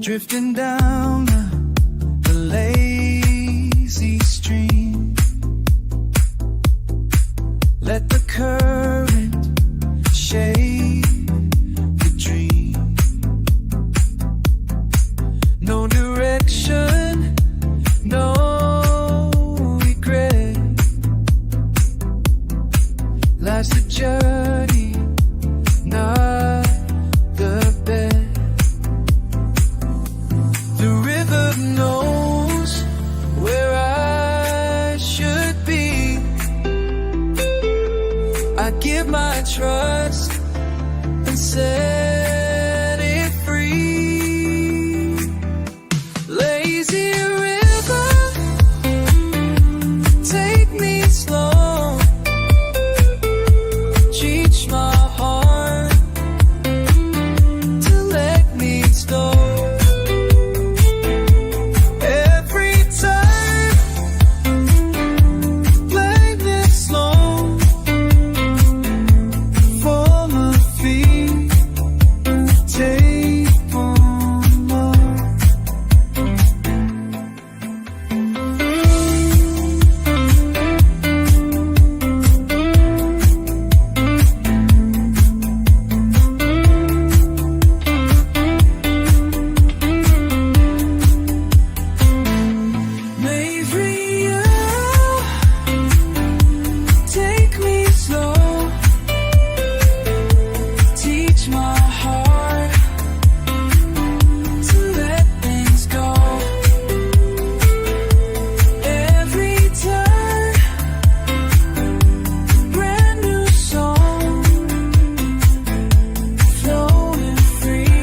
drifting down the lazy stream. Let the current shape the dream. No direction, no regret. Life's a journey, not the best. The river knows where I should be. I give my trust and set it free. Lazy river, take me slow. Teach my heart to let me go. Every time, play this slow. For my feet, take on love. Maybe take me slow. Teach my heart to let things go. Every time, brand new song, flowing free,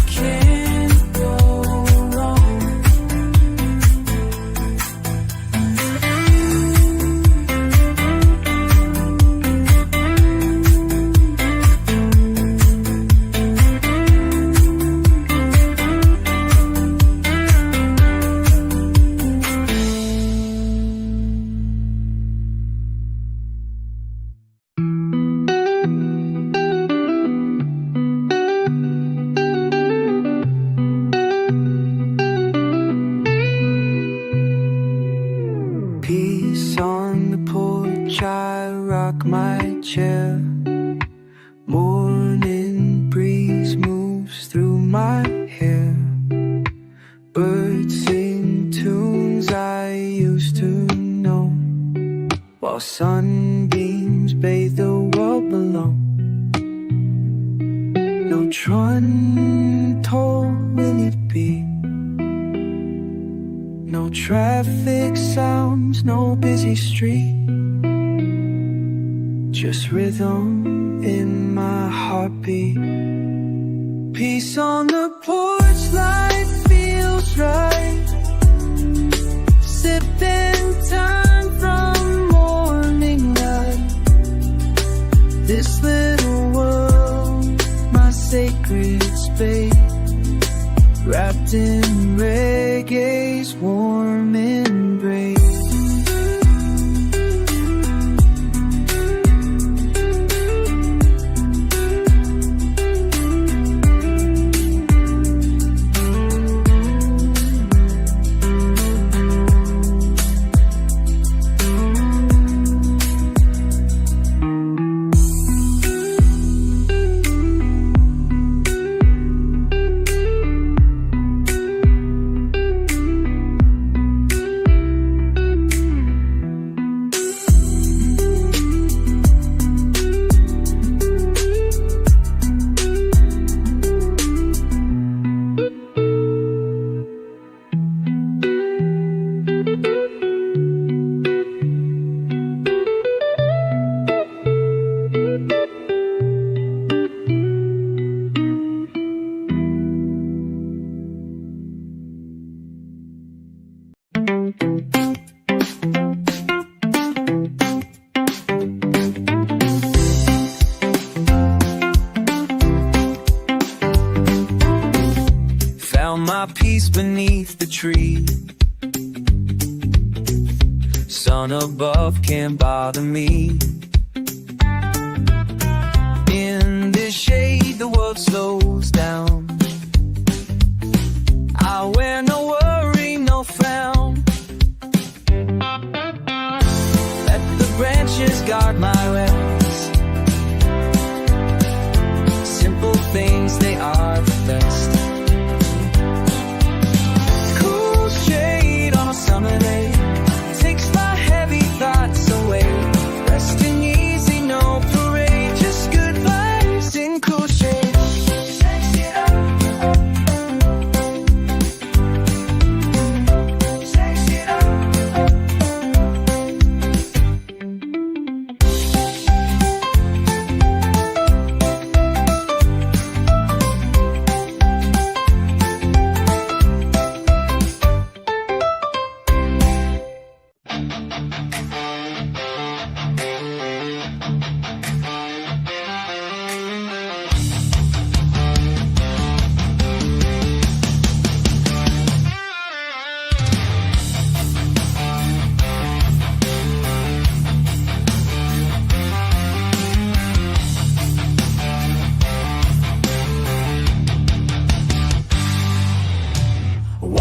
can't go wrong. Peace on the porch, I rock my chair. Morning breeze moves through my hair. Birds sing tunes I used to know, while sunbeams bathe the world below. No trun toll will it be. No traffic sounds, no busy street. Just rhythm in my heartbeat. Peace on the porch, life feels right. Sipping time from morning light. This little world, my sacred space, wrapped in reggae's warm embrace. Found my peace beneath the tree. Sun above can't bother me. In this shade the world slows down.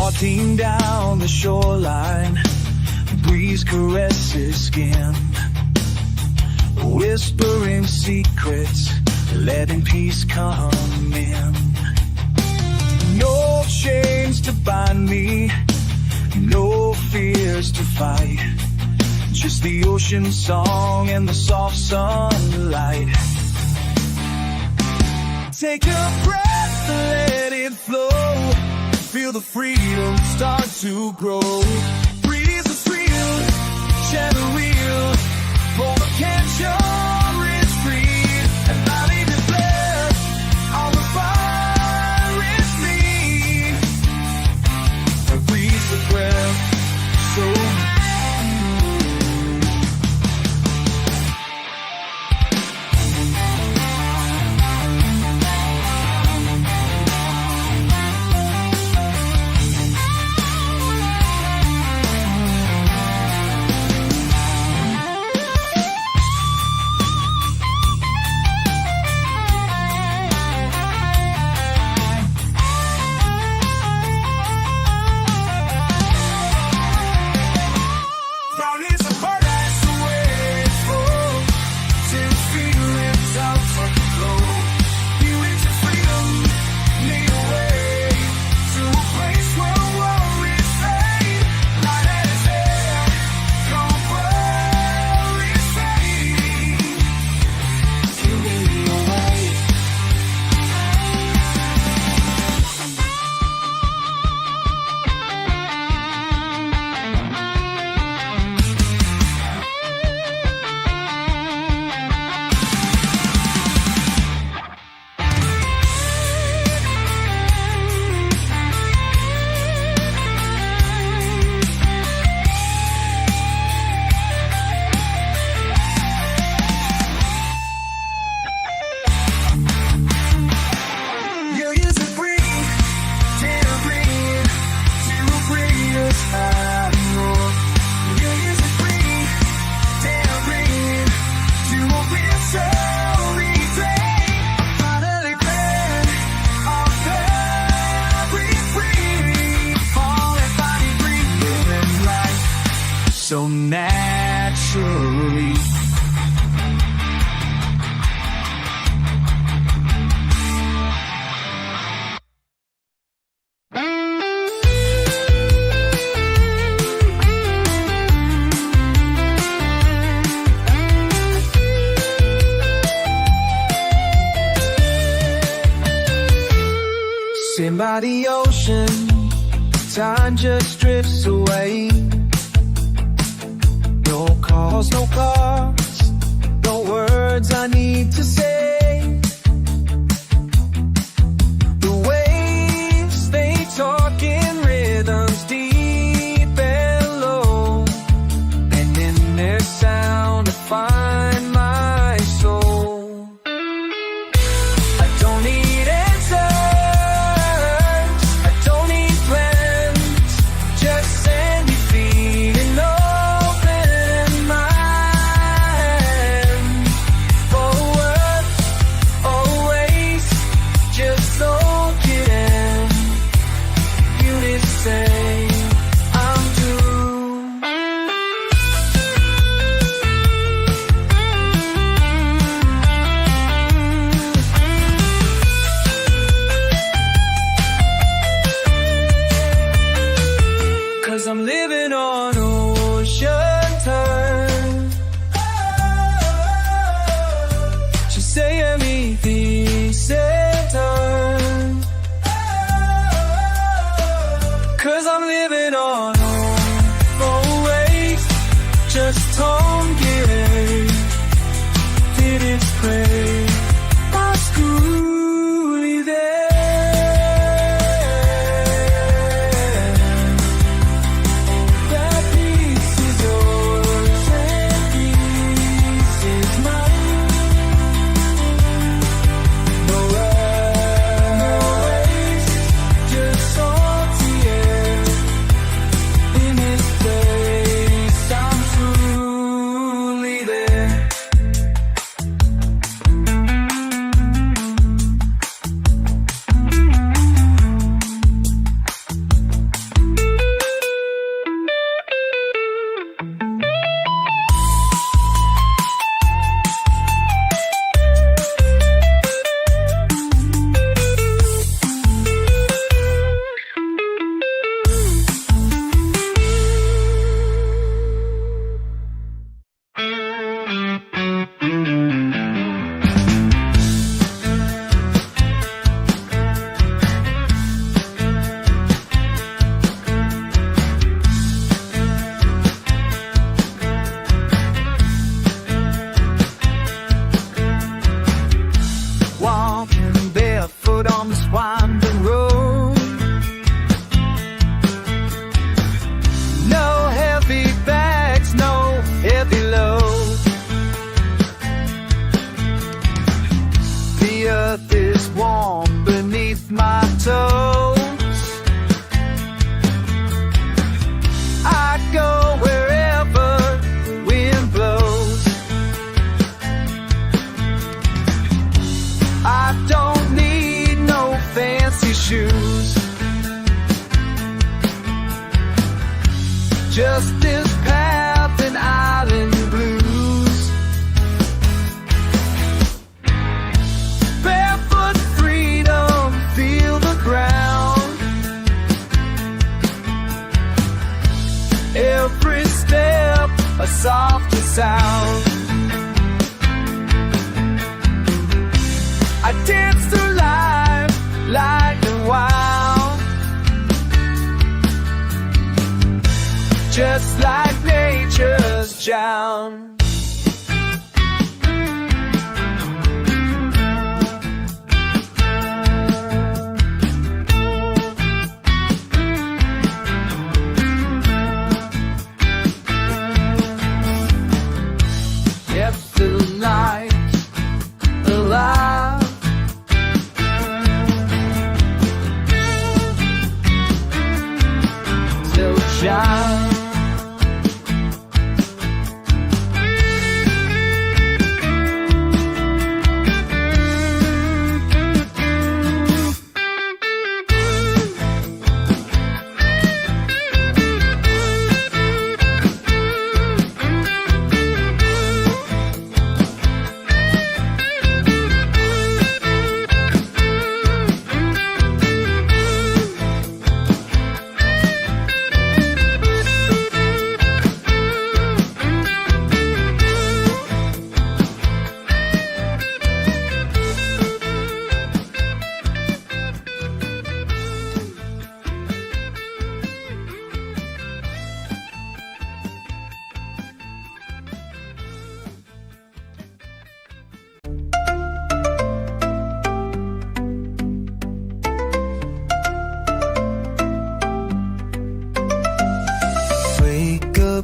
Walking down the shoreline, breeze caresses skin, whispering secrets, letting peace come in. No chains to bind me, no fears to fight, just the ocean song and the soft sunlight. Take a breath, let it flow, feel the freedom start to grow. Breathe the thrill, share the real, for the capture is free. And I declare, all the fire is me. Breathe the breath, so so naturally. Sitting by the ocean, time just drifts away. No calls, no cars, no words I need to say. The waves, they talk in rhythms deep and low, and in their sound I find my soul. I don't need answers, I don't need plans, just send me feeling open mind. Forward, always, just soak it in. You say I'm doomed. Cause I'm living on ocean time. Just say I'm time. Cause I'm living on always, just don't get did it pray my schoolie there. That piece is yours and piece is mine. No ways, just salty air in this place. I'm truly there. just this path and island blues. Barefoot freedom, feel the ground. Every step a softer sound. I dance through life like a wild, just like nature's child. Yep, the night alive. Still shine.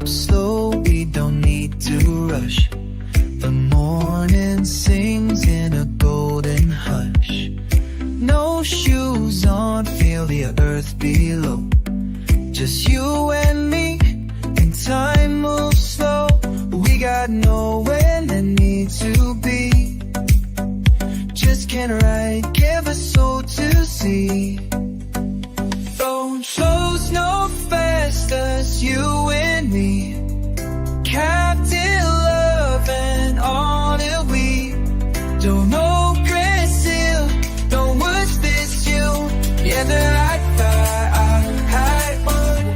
Slow, we don't need to rush. The morning sings in a golden hush. No shoes on, feel the earth below. Just you and me, and time moves slow. We got nowhere that need to be. Just can't write, give a soul to see. Don't close no faster, you and me. Captain love and all that we don't know, Brazil, don't watch this you. Yeah, the high one.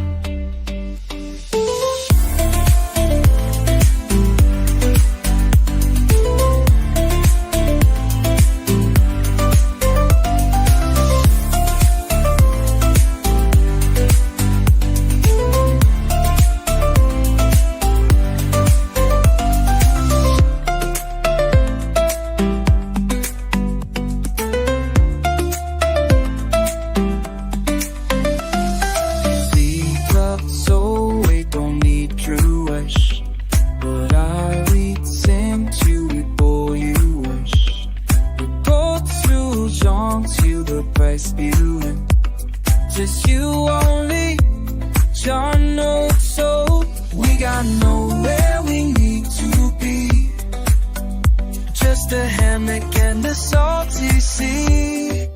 Just you only, John knows so. We got nowhere we need to be. Just a hammock and a salty sea.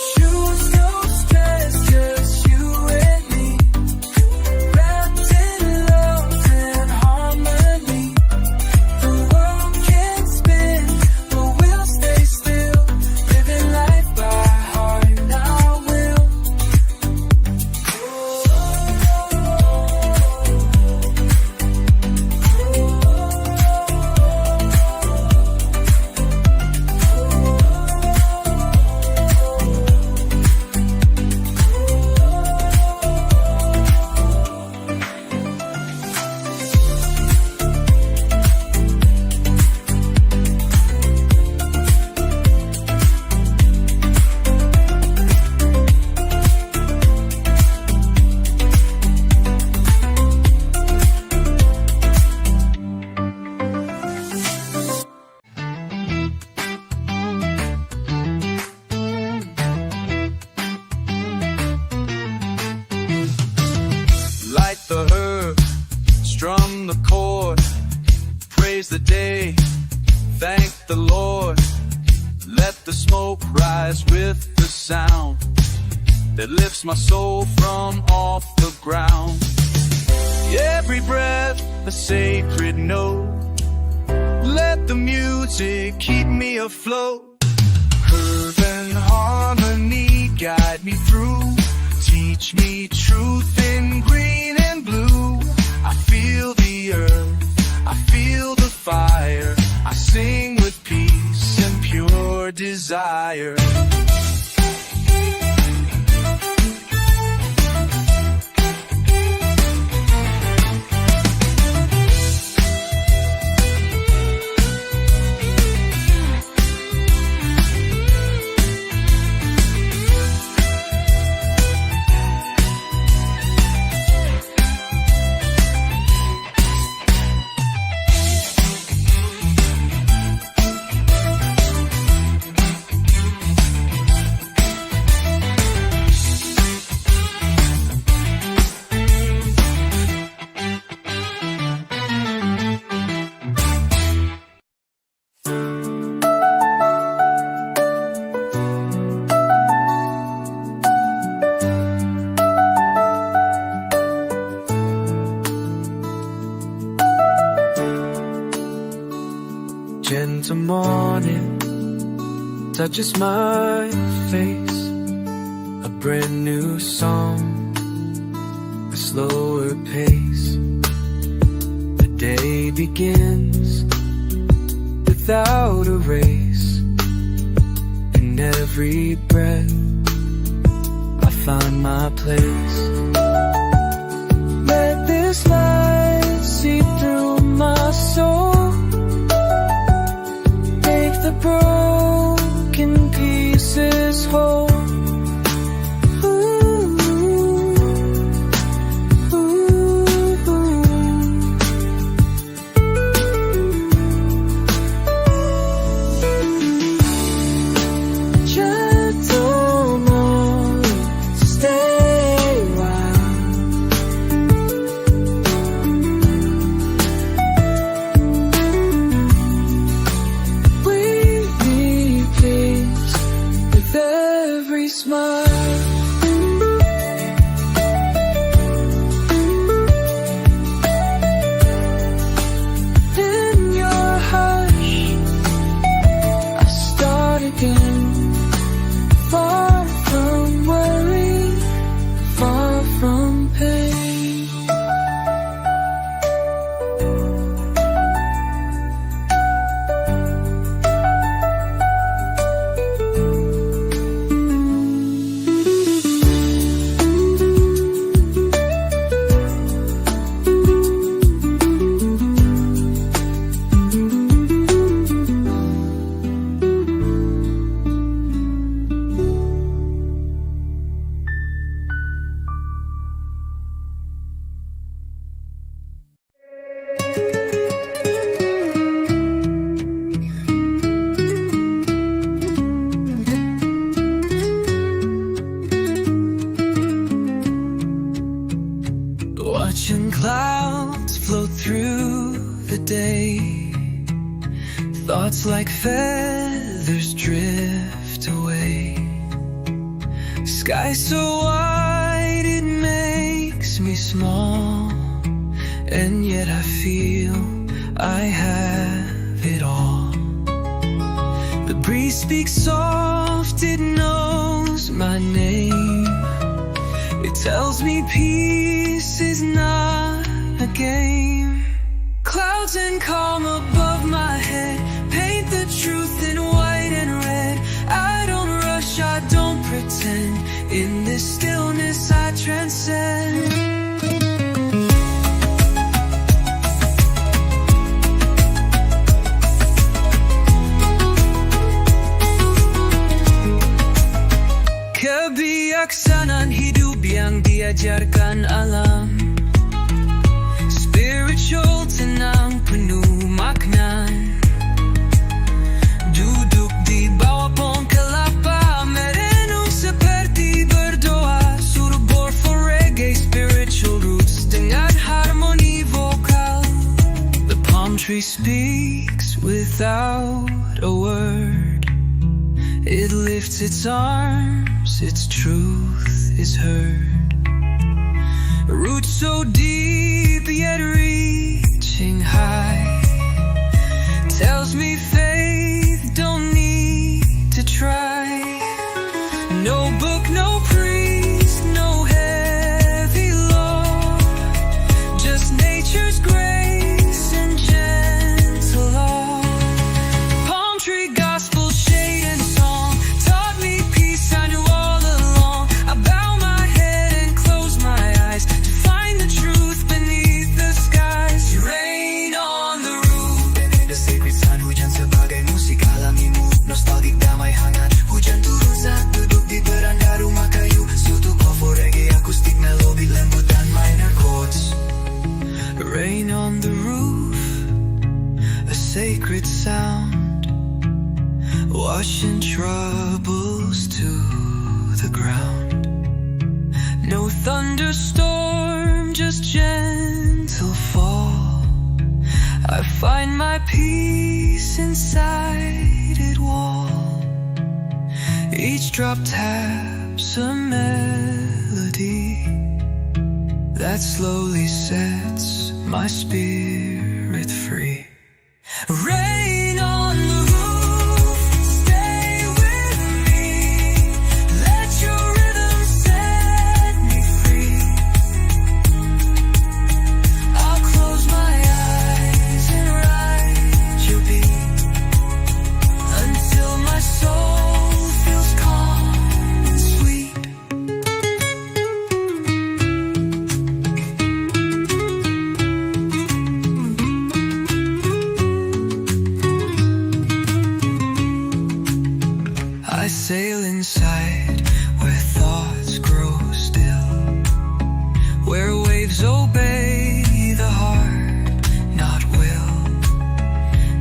Shoes, no stress, just you and me. Wrapped in love and harmony. The world can spin, but we'll stay still. Living life by heart, our will. the herb, strum the chord, praise the day, thank the Lord. Let the smoke rise with the sound that lifts my soul from off the ground. Every breath a sacred note. Let the music keep me afloat. Curve and harmony guide me through. Teach me truth in green and blue. I feel the earth, I feel the fire. I sing with peace and pure desire. Gentle morning touches my face. A brand new song, a slower pace. The day begins without a race. In every breath I find my place. Let this light seep through my soul. The broken pieces whole. Gentle moon, stay a while. Every smile. In your hush, I start again. Far from worry, far from pain. Watching clouds float through the day. Thoughts like feathers drift away. Sky so wide it makes me small, and yet I feel I have it all. The breeze speaks soft, it knows my name. It tells me peace is not a game. Clouds and calm above my head paint the truth in white and red. I don't rush, I don't pretend. In this stillness I transcend. Kebijaksanaan hidup yang diajarkan alam. Spiritual tenang penuh makna. Duduk di bawah pohon kelapa, merenung seperti berdoa. Suruh for reggae, spiritual roots dengan harmoni vokal. The palm tree speaks without a word. It lifts its arms, its truth is heard. Roots so deep pushing troubles to the ground. No thunderstorm, just gentle fall. I find my peace inside it wall. Each drop taps a melody that slowly sets my spirit free. Rain on the roof, stay with me. Let your rhythm set me free. I'll close my eyes and ride your beat until my soul feels calm and sweet. I sail inside where thoughts grow still, where waves obey the heart, not will.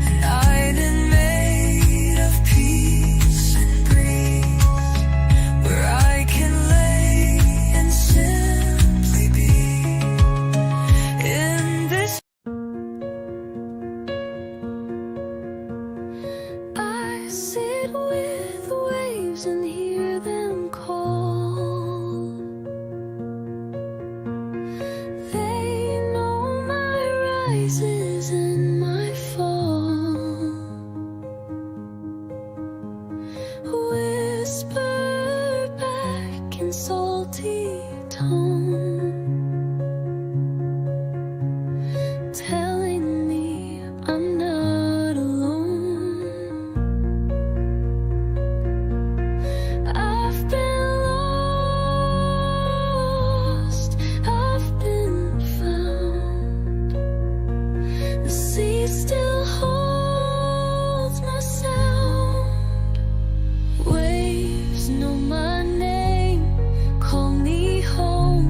An island made of peace and breeze, where I can lay and simply be. In this I sit with the waves and hear them call. They know my rises and my fall. Whisper back in salty tone, telling me I'm not alone. I've been lost, I've been found. The sea still holds my sound. Waves know my name, call me home.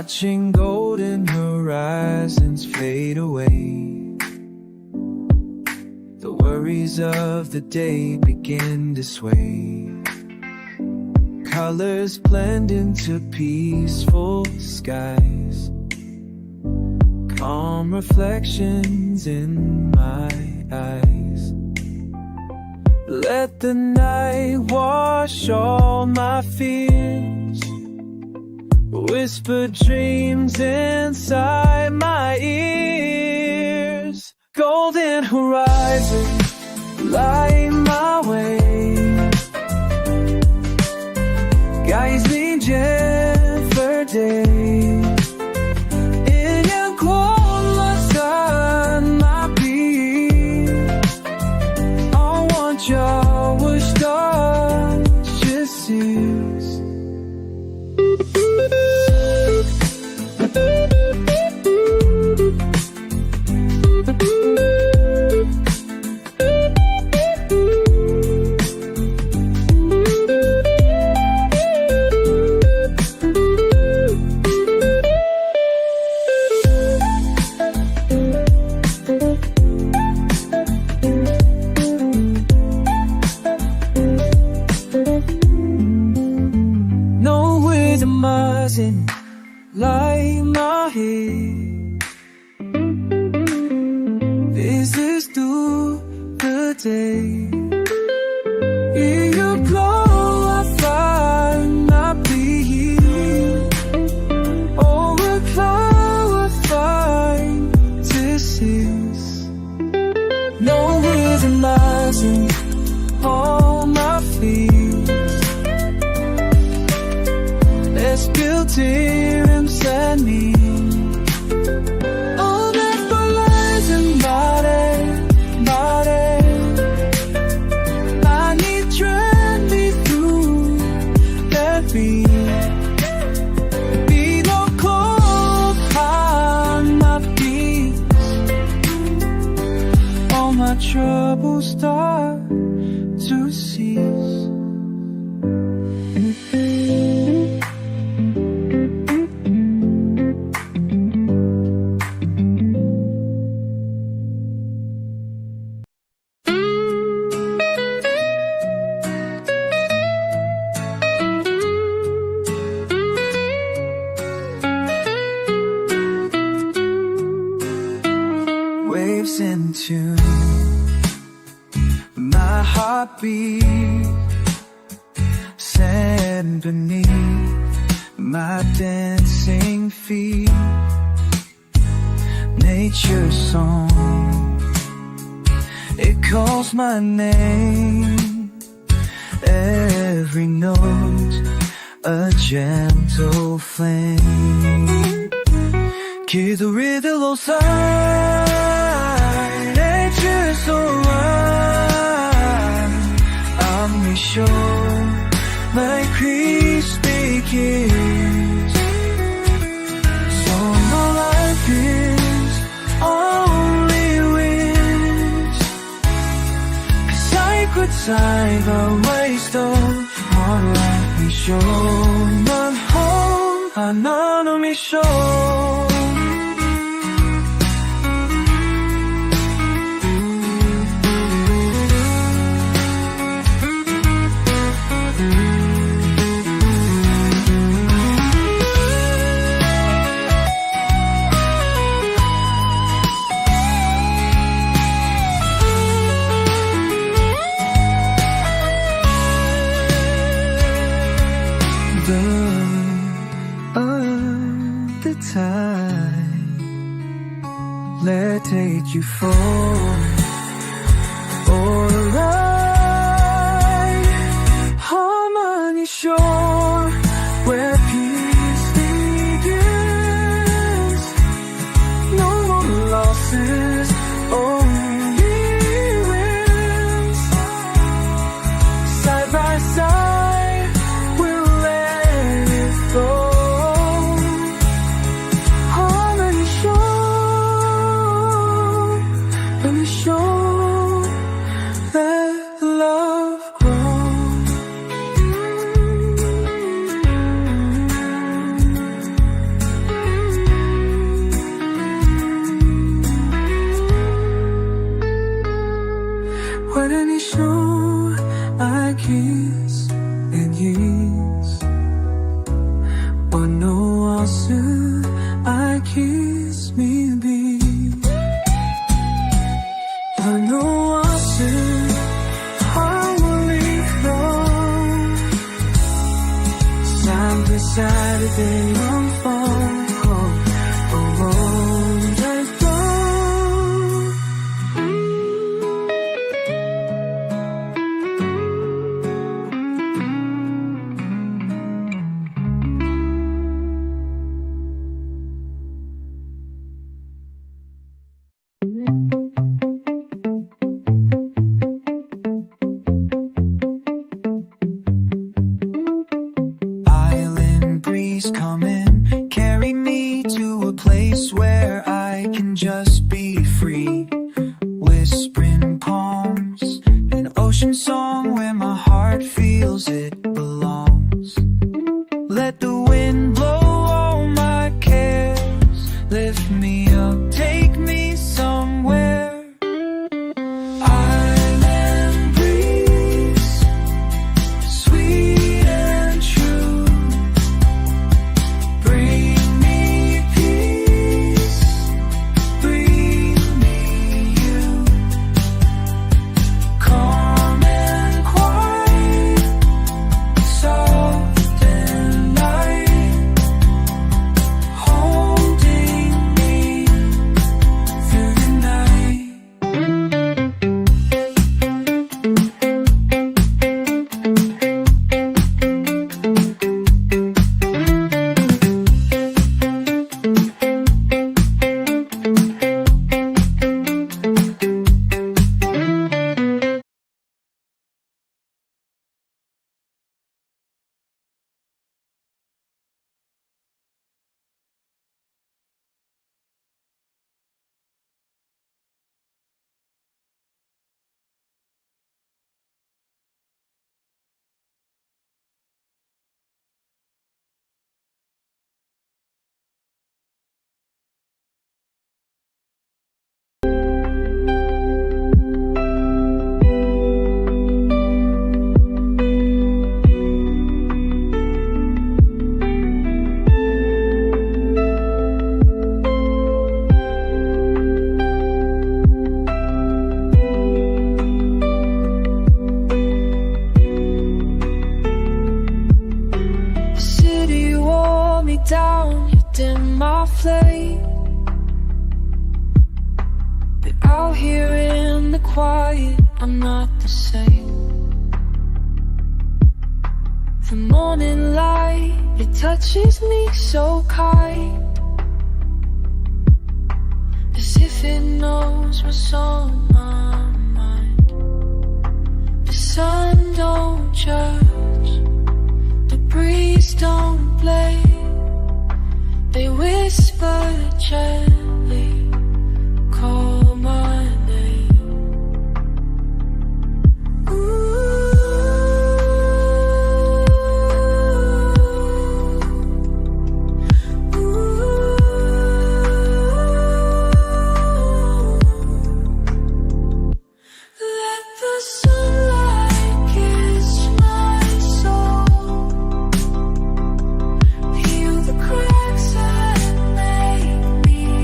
watching golden horizons fade away. The worries of the day begin to sway. Colors blend into peaceful skies. Calm reflections in my eyes. Let the night wash all my fears. Whisper dreams inside my ears. Golden horizons light my way. Guides me day for day. In your glow, sun my being. I want your wish done, just sees. Light my head. This is through the day. In your glow I find my peace. Over cloud I find disease. No rhythm lies in all my fears. Let's build dreams and me. All that lies in body. I need trend me through that beat. Be no cold on my feet. All my troubles start to cease. Waves in tune, my heartbeat, sand beneath my dancing feet. Nature's song, it calls my name. Every note, a gentle flame. Keep the rhythm outside. Nature's so wild. I'm sure my crispy kiss. So my life is only wish. A sacred side of waste of our life is sure. Not home, I know me sure. Let take you for a ride. Harmony shore, where peace begins. No more losses, only wins. Side by side, we'll let it go. 무엇을 kiss me be 어느 것을 harmony flow side by side they unfold touches me so kind, as if it knows what's on my mind. The sun don't judge, the breeze don't blame. They whisper gently, call my name. Ooh. Me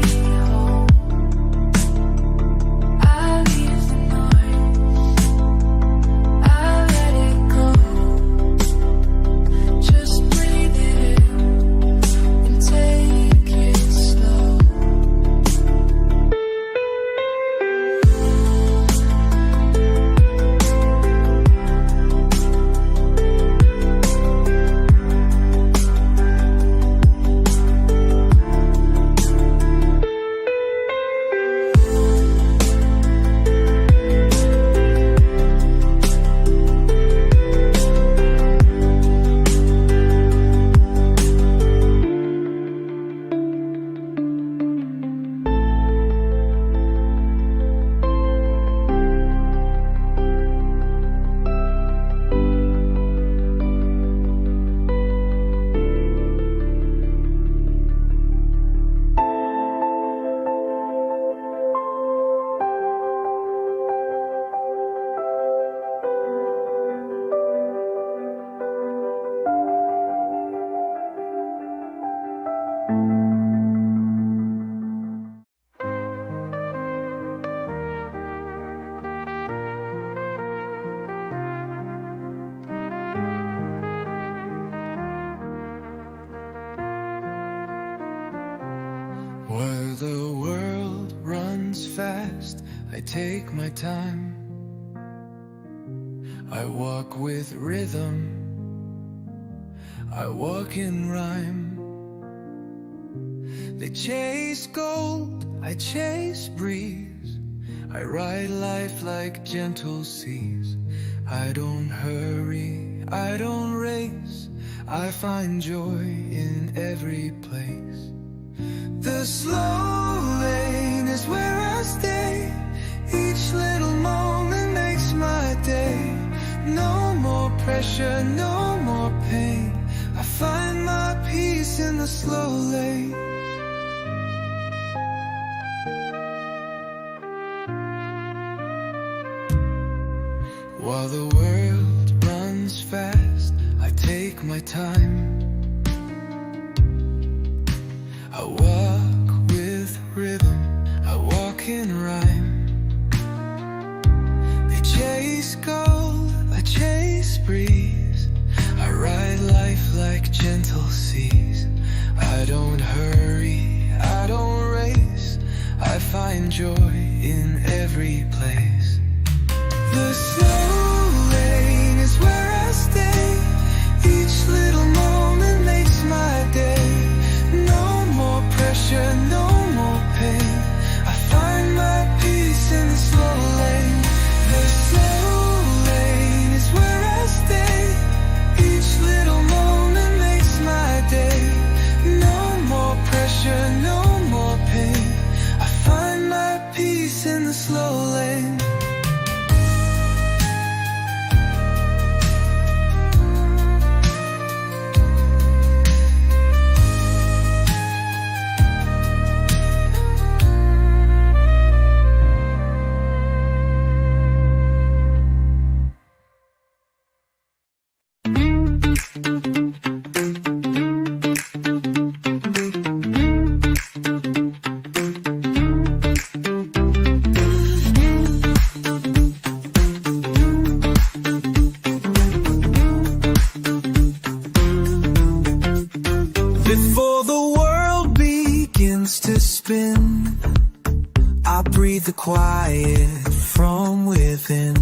While the world runs fast, I take my time. I walk with rhythm, I walk in rhyme. They chase gold, I chase breeze. I ride life like gentle seas. I don't hurry, I don't race. I find joy in every place. The slow lane is where I stay. Each little moment makes my day. No more pressure, no more pain. I find my peace in the slow lane. While the world runs fast, I take my time. I walk with rhythm, I walk in rhyme. They chase gold, I chase breeze. I ride life like gentle seas. I don't hurry, I don't race. I find joy in every place. The slow lane is where I stay. Each little moment makes my day. No more pressure, no more pain. I find my peace in the slow lane. The slow lane is where I stay. Each little moment makes my day. No more pressure, no more pain. I find my peace in the slow lane. Before the world begins to spin, I breathe the quiet from within.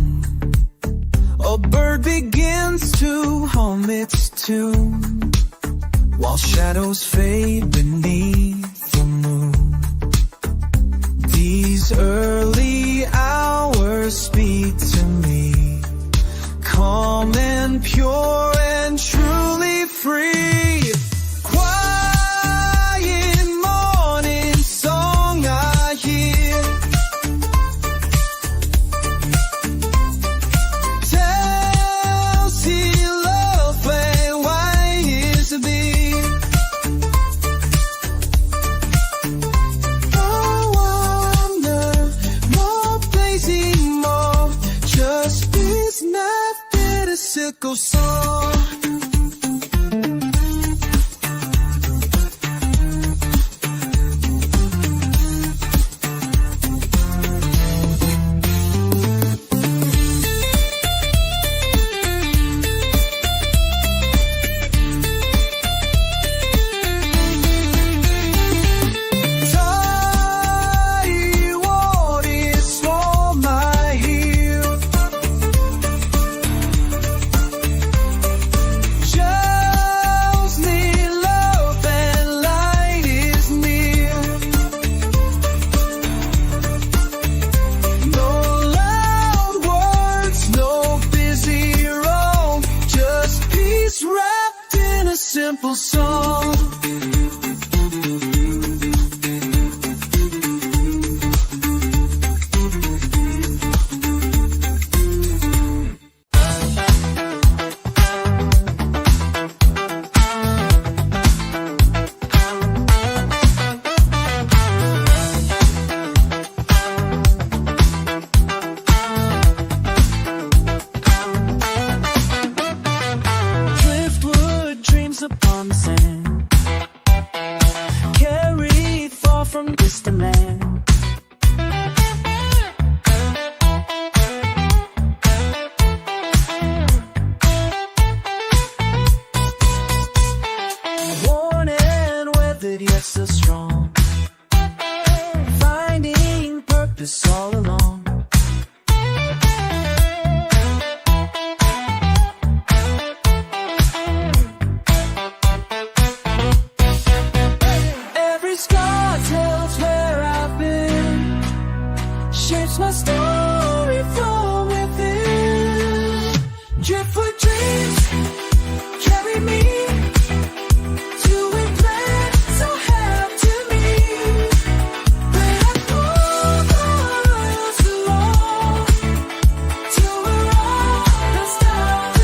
A bird begins to hum its tune, while shadows fade beneath the moon. These early hours speak to me, calm and pure and truly free. Sickle song. Simple song. Upon the sand, carried far from distant land. Worn and weathered, yet still strong. this all along. Every scar tells where I've been, shapes my story from within. Driftwood dreams carry me to a place so hard to me. When I pull the rails along to a rock that's down to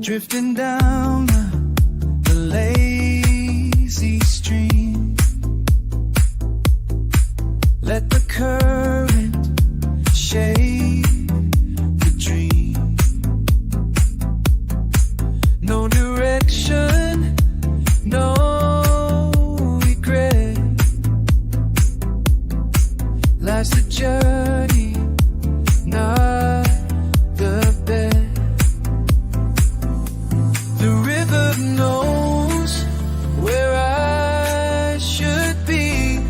drifting down the lazy stream. Let the current shape the dream. No direction, no regret. Life's a journey, not the best. The river knows where I should be.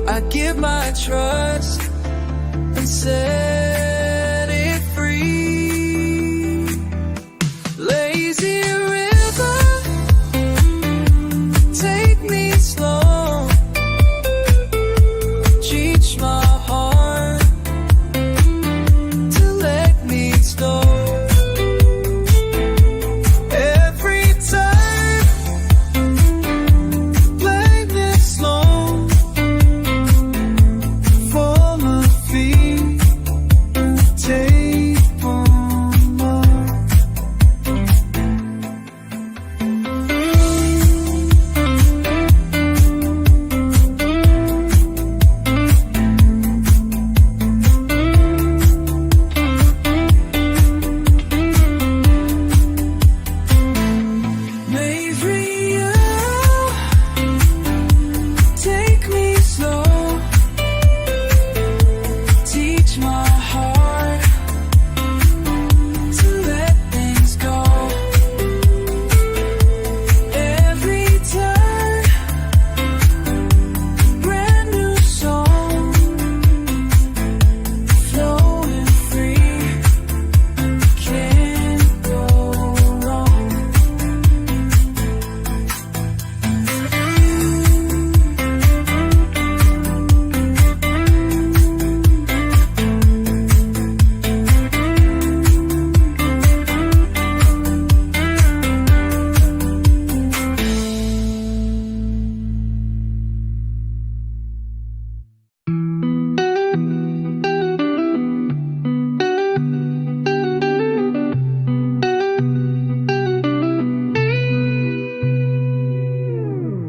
I give my trust and set it free. Lazy river, take me slow. Teach my heart to let me go. For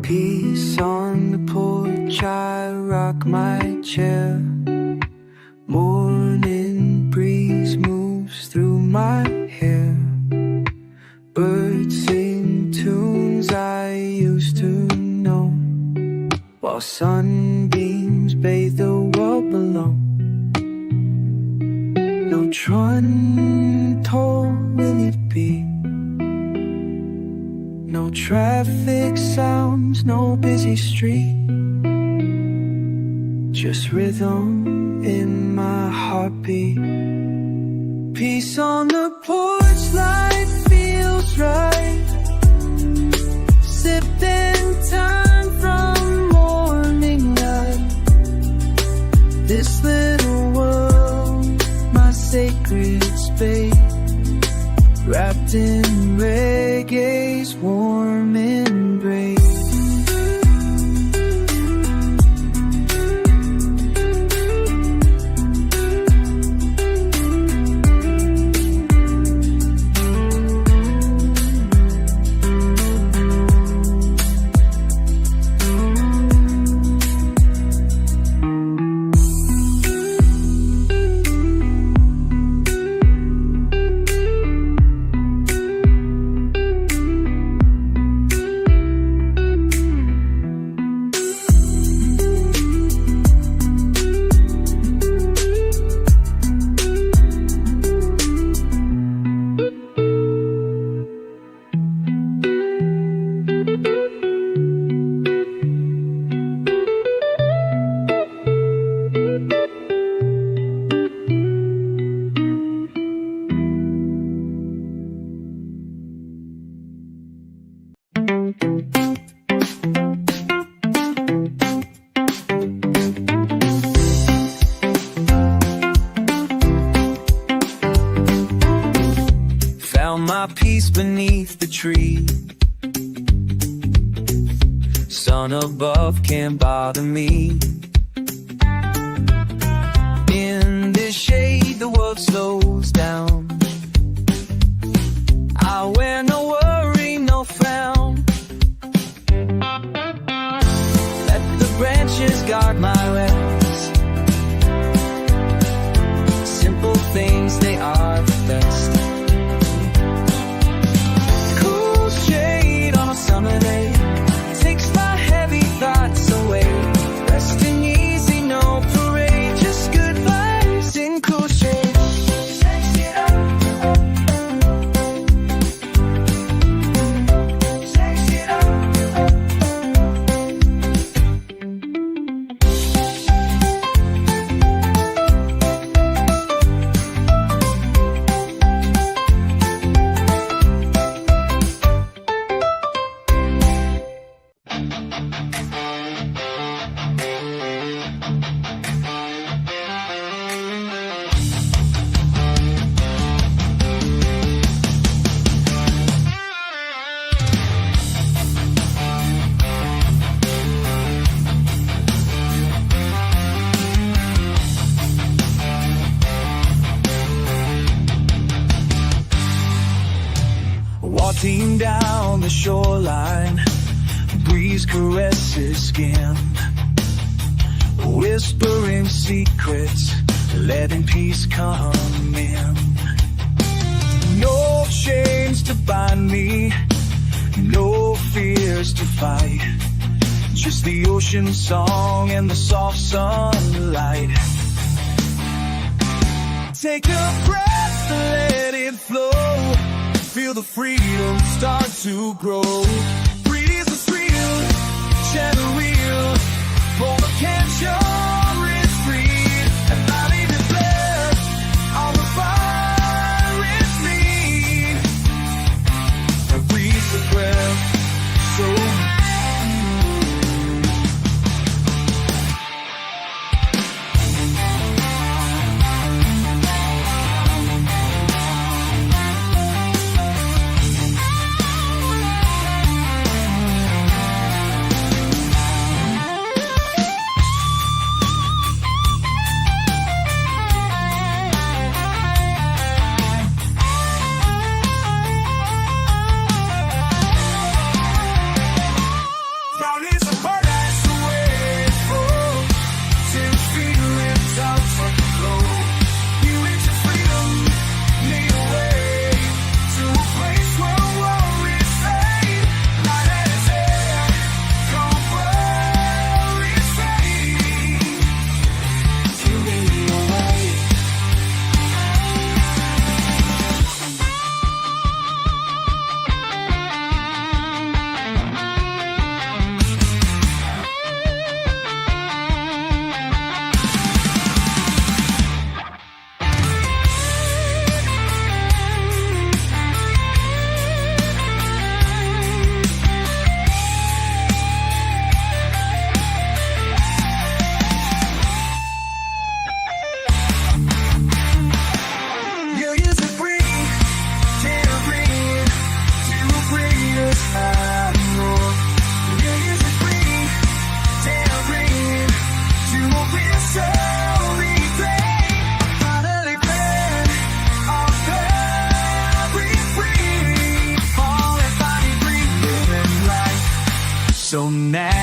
Peace on the porch, I rock my chair. Morning breeze moves through my hair. Birds sing tunes I used to know, while sunbeams bathe the world below. No trun toll will it be, no traffic sounds, no busy street, just rhythm in my heartbeat. Peace on the porch, light feels right. Sipping time from morning light. This little world, my sacred space, wrapped in reggae's warm embrace. Found my peace beneath the tree. Sun above can't bother me. In this shade the world slows down. I wear no worry, no frown. Let the branches guard my rest. Simple things, they are the best. Cool shade on a summer day takes my heavy thoughts away. Resting easy, no parade, just good vibes in cool shade. Sex it up. Sex it up. Walking down the shoreline, breeze caresses skin, whispering secrets, letting peace come in. No chains to bind me, no fears to fight, just the ocean song and the soft sunlight. Take a breath, let it flow. Feel the freedom start to grow. Breeze is real, channel real. Both can't show is free. And not even blessed on the fire is me. A breeze of breath, so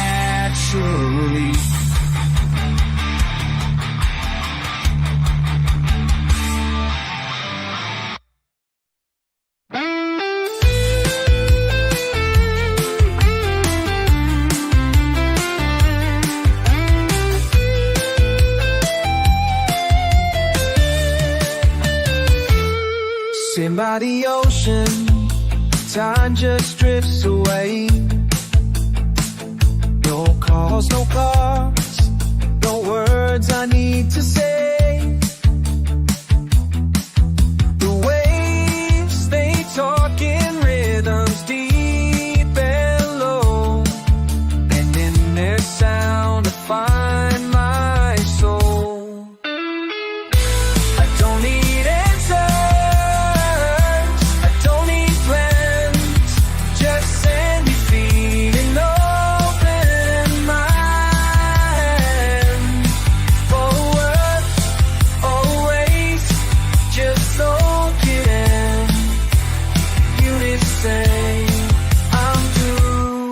naturally. Sitting by the ocean, time just drifts away. No calls, no cars, no words I need to say. The waves, they talk in rhythms deep and low, and in their sound I find my soul. I don't need answers, I don't need plans, just send me feeling open mind. Forward, always, just soak it in. Unison, I'm through.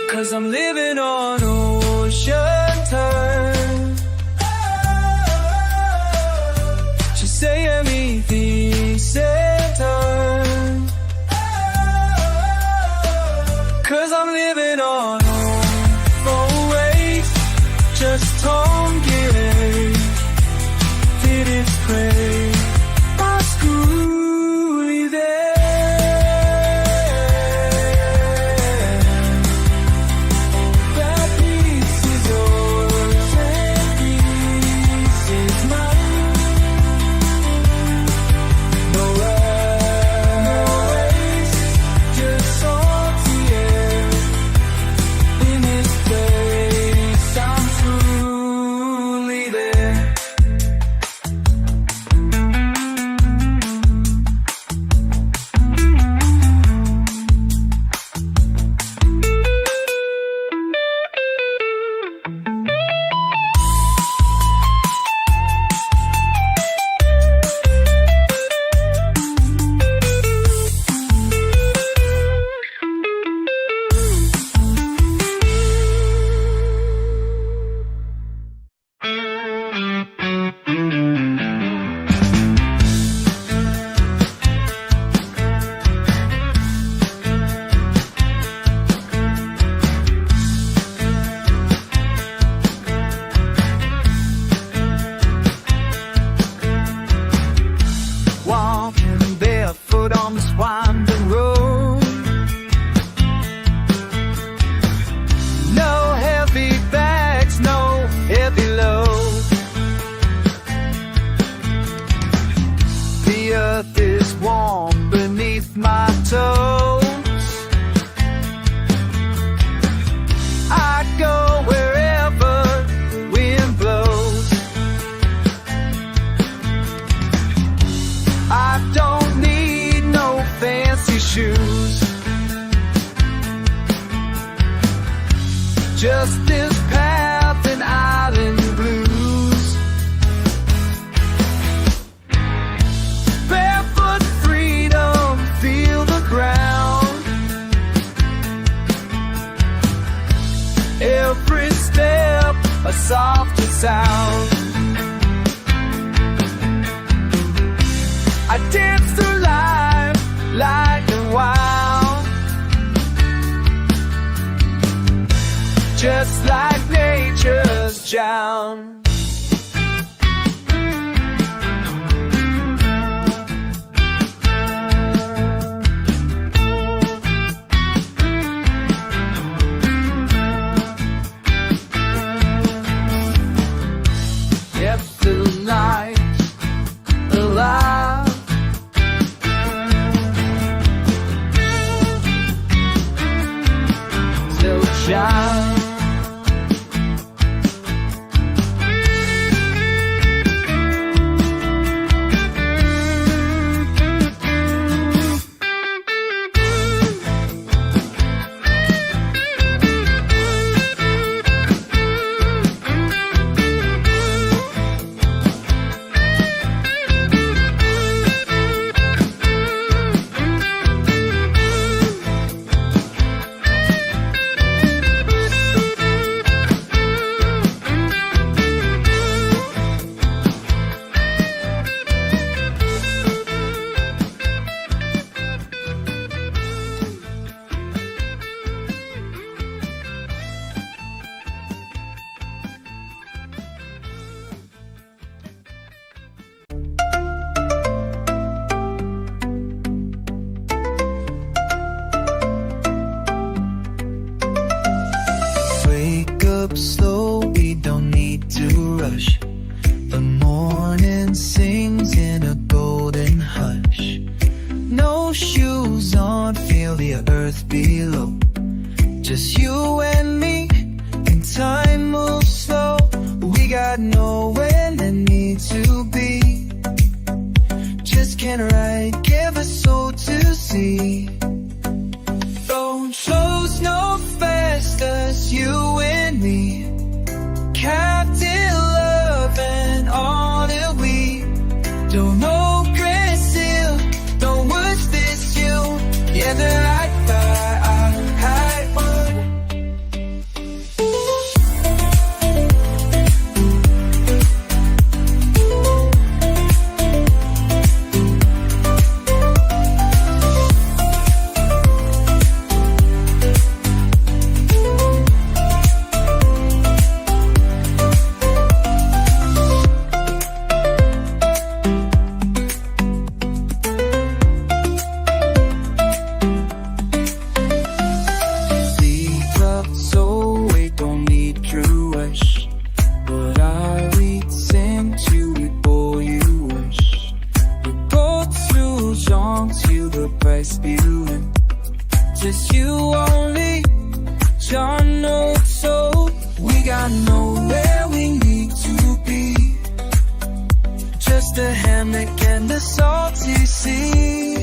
'Cause I'm living on ocean time. Just say me decent time. 'Cause I'm living on always, just don't get it. Did it pray? My schoolie there. That piece is yours and piece is mine. No race, just salty air. In this place, I'm truly there. Walking barefoot on this winding road. No heavy bags, no heavy load. The earth is warm beneath my toes. I go wherever the wind blows. I don't need no fancy shoes, just this path and island blues. Barefoot freedom, feel the ground. Every step a softer sound. I dance through life like a wild, just like nature's child. Kept the night alive. Still shine. earth below. Just you and me, and time moves slow. We got nowhere that need to be. Just can't write, give a soul to see. Don't flows no faster, you and me. Captain love and all that we don't know, Brazil, don't wish this you. Yeah, the right high one. Just you only, John knows so. We got nowhere we need to be. Just a hammock and a salty sea.